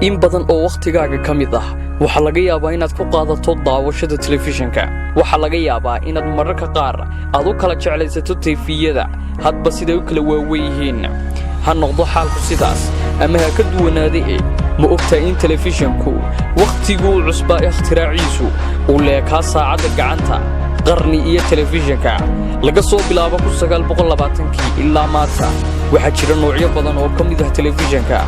in badan oo waqtigaaga ka mid ah waxa laga yaabaa inaad ku qaadato daawashada telefishinka. Waxa laga yaabaa inaad mararka qaar aad u kala jeclaysato TV-yada hadba siday u kala waaweyn yihiin. Ha noqdo xaalku sidaas ama ha ka duwanaadee, ma ogtahay in telefishinku waqtiguu cusbaa ikhtiraacdiisu uu leekaa saacadda gacanta qarni iyo telefishinka laga soo bilaabo 1920kii ilaa maanta. Waxaa jira noocyo badan oo ka mid ah telefishinka.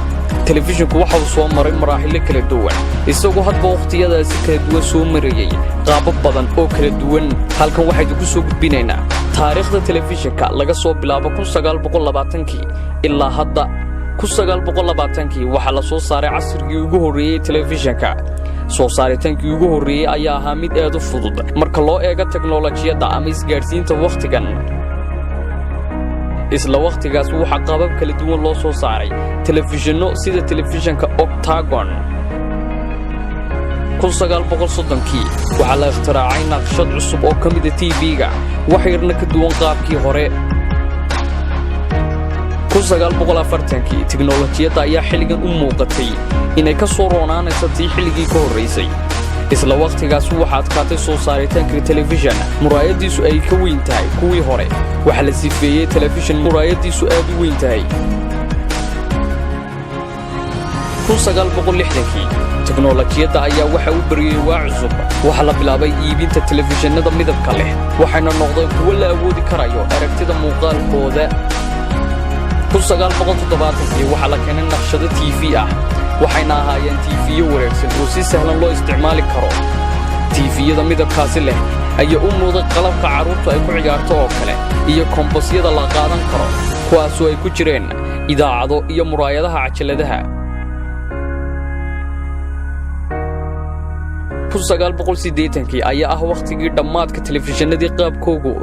telefishinku waxa uu soo maray maraaxilo kala duwan, isagoo hadba waqtiyadaasi kala duwan soo marayay qaabab badan oo kala duwan. Halkan waxaynu ku soo gudbinaynaa taariikhda telefishinka laga soo bilaabo 1920kii ilaa hadda. 1920kii waxaa la soo saaray casrigii ugu horreeyay telefishinka. soo saaritaankii ugu horreeyay ayaa ahaa mid aad u fudud marka loo eego teknoolajiyadda ama isgaadhsiinta waqtigan. isla waqtigaas waxaa qaabab kala duwan loo soo saaray telefishinno sida telefishinka Octagon. 1930kii waxaa la ikhtiraacay naqshad cusub oo ka mid ah TV-ga, wax yarna ka duwan qaabkii hore. 1940kii teknoolajiyadda ayaa xilligan u muuqatay inay ka soo roonaanayso tii xilligii ka horraysay. isla waqtigaas waxaa adkaatay soo saaritaanka telefishin muraayadiisu ay ka weyn tahay kuwii hore. waxaa la sifeeyey telefishin muraayadiisu aad u weyn tahay. 1960kii teknoolajiyadda ayaa waxa u bariyey waa cusub. waxaa la bilaabay iibinta telefishinada midabka leh, waxayna noqdeen kuwo la awoodi karayo aragtida muuqaalkooda. 1970kii waxaa la keenay naqshado TV ah, waxayna ahaayeen TV-yo wareegsan oo si sahlan loo isticmaali karo. TV-yada midabkaasi leh ayaa u muuqday qalabka carruurtu ay ku ciyaarto oo kale, iyo kombosyada la qaadan karo, kuwaasoo ay ku jireen idaacado iyo muraayadaha cajaladaha. 1980kii ayaa ah waqtigii dhammaadka telefishinadii qaabkoogu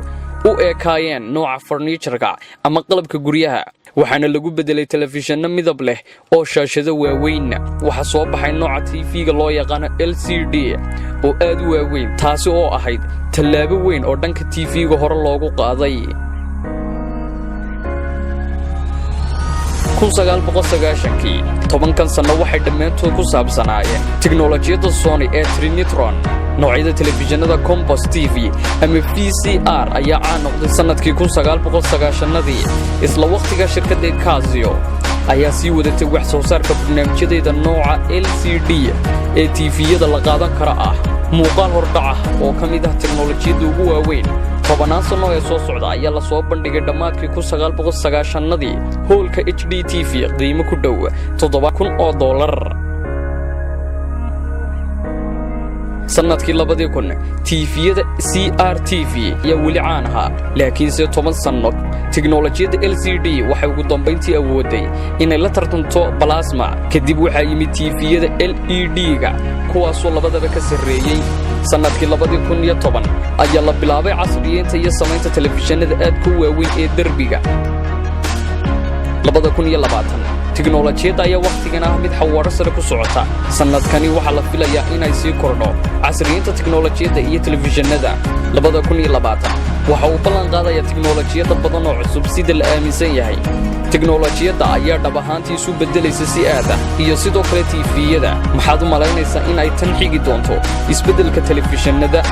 u ekaayeen nooca farniijarka ama qalabka guryaha, waxaana lagu beddelay telefishinno midab leh oo shaashado waaweyn. waxaa soo baxay nooca TV-ga loo yaqaano LCD oo aad u waaweyn, taasi oo ahayd tallaabo weyn oo dhanka TV-ga hore loogu qaaday. 1990kii 10 sanno waxay dhammaantood ku saabsanaayeen teknoolajiyadda Sony ee Trinitron. noocyada telefishinada Compass TV ama VCR ayaa caan noqday sanadkii 1990. isla waqtiga shirkadda Casio ayaa sii wadatay wax soo saarka barnaamijyadeeda nooca LCD ee TV-yada la qaadan kara ah. muuqaal hordhac ah oo ka mid ah teknoolajiyadda ugu waaweyn tobanaan sano ee soo socda ayaa la soo bandhigay dhammaadkii 1990 hoolka HD TV qiimo ku dhow $7,000. sanadkii 2000 TV-yada CRTV ayaa weli caan ahaa, laakiinse 10 sanno teknoolajiyadda LCD waxay ugu dambayntii awooday inay la tartanto plasma. kadib waxaa yimid TV-yada LED-ga, kuwaasoo labadaba ka sarreeyey. sanadkii 2010 ayaa la bilaabay casriyeynta iyo samaynta telefishinada aadka u waaweyn ee derbiga. 2020 teknoolajiyadda ayaa waqtigan ah mid xawaaro sare ku socota. sanadkani waxaa la filayaa inay sii kordho casriyeynta teknoolajiyadda iyo telefishinada. 2020 waxa uu ballan qaadayaa teknoolajiyadda badan oo cusub sida la aaminsan yahay. teknoolajiyadda ayaa dhab ahaantii isu beddelaysa si aad ah, iyo sidoo kale TV-yada. maxaad u malaynaysaa in ay tan xigi doonto isbeddelka telefishinada?